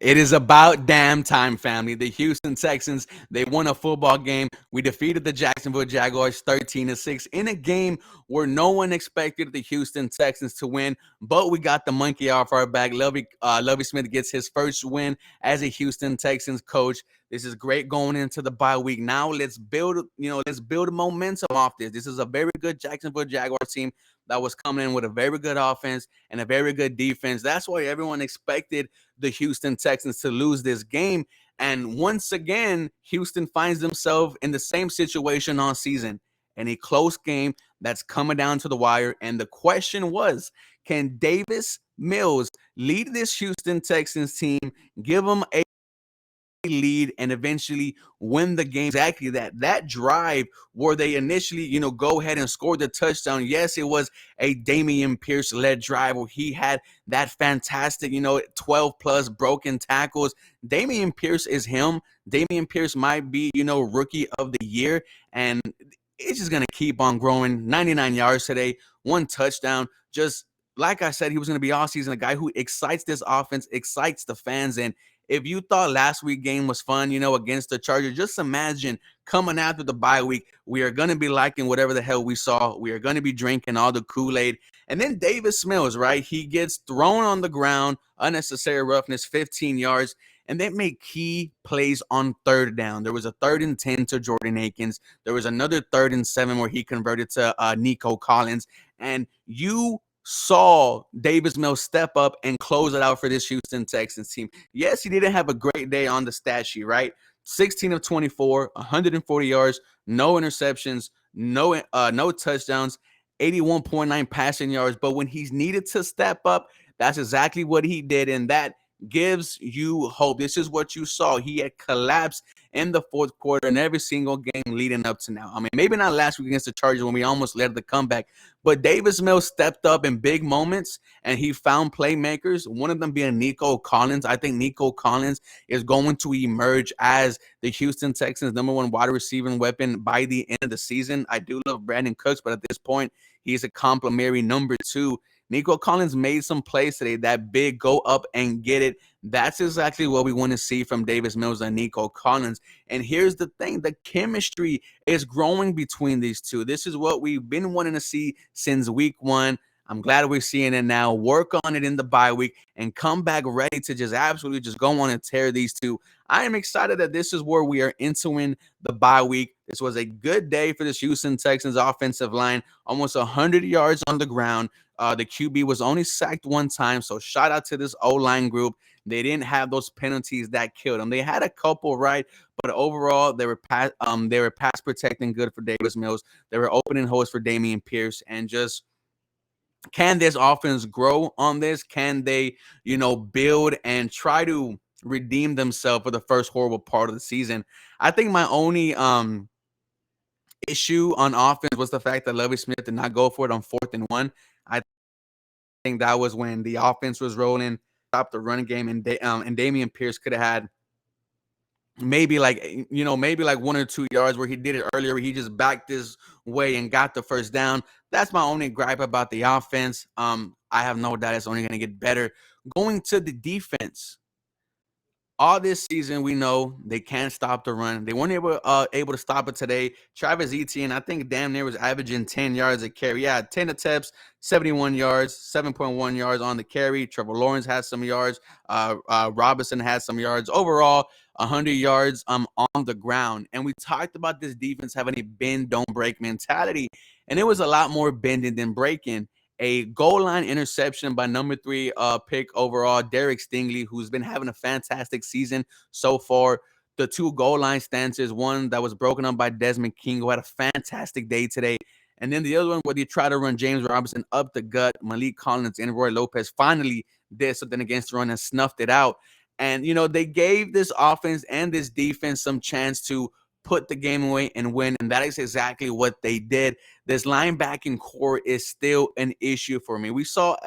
It is about damn time, family. The Houston Texans, they won a football game. We defeated the Jacksonville Jaguars 13-6 in a game where no one expected the Houston Texans to win, but we got the monkey off our back. Lovie Smith gets his first win as a Houston Texans coach. This is great going into the bye week. Now let's build momentum off this. This is a very good Jacksonville Jaguars team that was coming in with a very good offense and a very good defense. That's why everyone expected the Houston Texans to lose this game. And once again, Houston finds themselves in the same situation all season, in a close game that's coming down to the wire. And the question was, can Davis Mills lead this Houston Texans team, give them a lead, and eventually win the game? Exactly that drive where they initially go ahead and score the touchdown. Yes, it was a Dameon Pierce led drive where he had that fantastic 12 plus broken tackles. Dameon Pierce is him. Dameon Pierce might be rookie of the year, and it's just going to keep on growing. 99 yards today, one touchdown. Just like I said, he was going to be all season a guy who excites this offense, excites the fans. And if you thought last week game was fun, against the Chargers, just imagine coming after the bye week. We are going to be liking whatever the hell we saw. We are going to be drinking all the Kool-Aid. And then Davis Mills, right? He gets thrown on the ground, unnecessary roughness, 15 yards. And they made key plays on third down. There was a 3rd and 10 to Jordan Akins. There was another 3rd and 7 where he converted to Nico Collins. And you saw Davis Mills step up and close it out for this Houston Texans team. Yes, he didn't have a great day on the stat sheet, right? 16 of 24, 140 yards, no interceptions, no touchdowns, 81.9 passing yards. But when he's needed to step up, that's exactly what he did, and that gives you hope. This is what you saw. He had collapsed in the fourth quarter in every single game leading up to now. I mean, maybe not last week against the Chargers when we almost led the comeback, but Davis Mills stepped up in big moments and he found playmakers, one of them being Nico Collins. I think Nico Collins is going to emerge as the Houston Texans' #1 wide receiving weapon by the end of the season. I do love Brandon Cooks, but at this point, he's a complimentary #2. Nico Collins made some plays today, that big go up and get it. That's exactly what we want to see from Davis Mills and Nico Collins. And here's the thing, the chemistry is growing between these two. This is what we've been wanting to see since week 1. I'm glad we're seeing it now. Work on it in the bye week and come back ready to just absolutely just go on and tear these two. I am excited that this is where we are entering the bye week. This was a good day for this Houston Texans offensive line. Almost 100 yards on the ground. The QB was only sacked one time, so shout out to this O-line group. They didn't have those penalties that killed them. They had a couple, right? But overall, they were pass protecting good for Davis Mills. They were opening holes for Dameon Pierce, and just can this offense grow on this? Can they, build and try to redeem themselves for the first horrible part of the season? I think my only issue on offense was the fact that Lovie Smith did not go for it on 4th and 1. I think that was when the offense was rolling, stopped the run game, and Dameon Pierce could have had maybe like 1 or 2 yards where he did it earlier, where he just backed his way and got the first down. That's my only gripe about the offense. I have no doubt it's only going to get better. Going to the defense, all this season, we know they can't stop the run. They weren't able to stop it today. Travis Etienne, I think, damn near was averaging 10 yards a carry. Yeah, 10 attempts, 71 yards, 7.1 yards on the carry. Trevor Lawrence has some yards. Robinson has some yards. Overall, 100 yards on the ground. And we talked about this defense having a bend, don't break mentality. And it was a lot more bending than breaking. A goal line interception by #3 pick overall, Derek Stingley, who's been having a fantastic season so far. The 2 goal line stances, one that was broken up by Desmond King, who had a fantastic day today. And then the other one where they try to run James Robinson up the gut. Malik Collins and Roy Lopez finally did something against the run and snuffed it out. And, they gave this offense and this defense some chance to put the game away and win, and that is exactly what they did. This linebacking core is still an issue for me. We saw,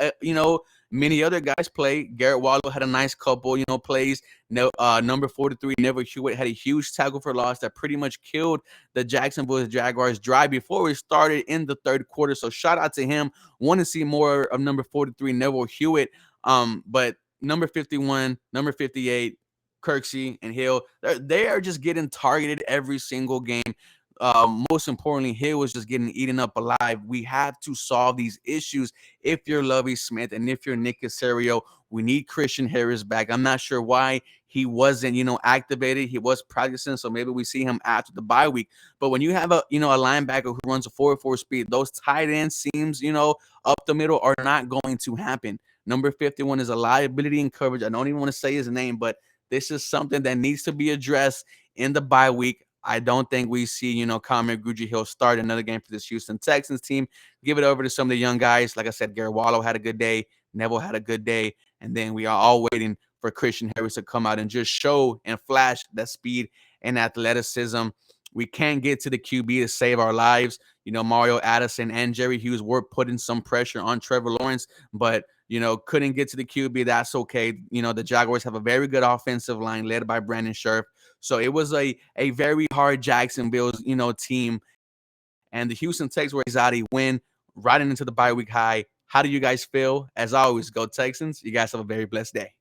many other guys play. Garrett Wallow had a nice couple, plays. Number 43, Neville Hewitt, had a huge tackle for loss that pretty much killed the Jacksonville Jaguars drive before we started in the third quarter. So shout out to him. Want to see more of number 43, Neville Hewitt. But number 51, number 58, Kirksey and Hill, they are just getting targeted every single game. Most importantly, Hill was just getting eaten up alive. We have to solve these issues. If you're Lovie Smith and if you're Nick Caserio, we need Christian Harris back. I'm not sure why he wasn't, activated. He was practicing, so maybe we see him after the bye week. But when you have a linebacker who runs a 4.4 speed, those tight end seams, up the middle are not going to happen. Number 51 is a liability in coverage. I don't even want to say his name, but this is something that needs to be addressed in the bye week. I don't think we see, Connor Grugier-Hill start another game for this Houston Texans team. Give it over to some of the young guys. Like I said, Garrett Wallow had a good day. Neville had a good day. And then we are all waiting for Christian Harris to come out and just show and flash that speed and athleticism. We can't get to the QB to save our lives. Mario Addison and Jerry Hughes were putting some pressure on Trevor Lawrence, but couldn't get to the QB. That's okay. The Jaguars have a very good offensive line led by Brandon Scherf. So it was a very hard Jacksonville, team. And the Houston Texans were anxiety win riding into the bye week high. How do you guys feel? As always, go Texans. You guys have a very blessed day.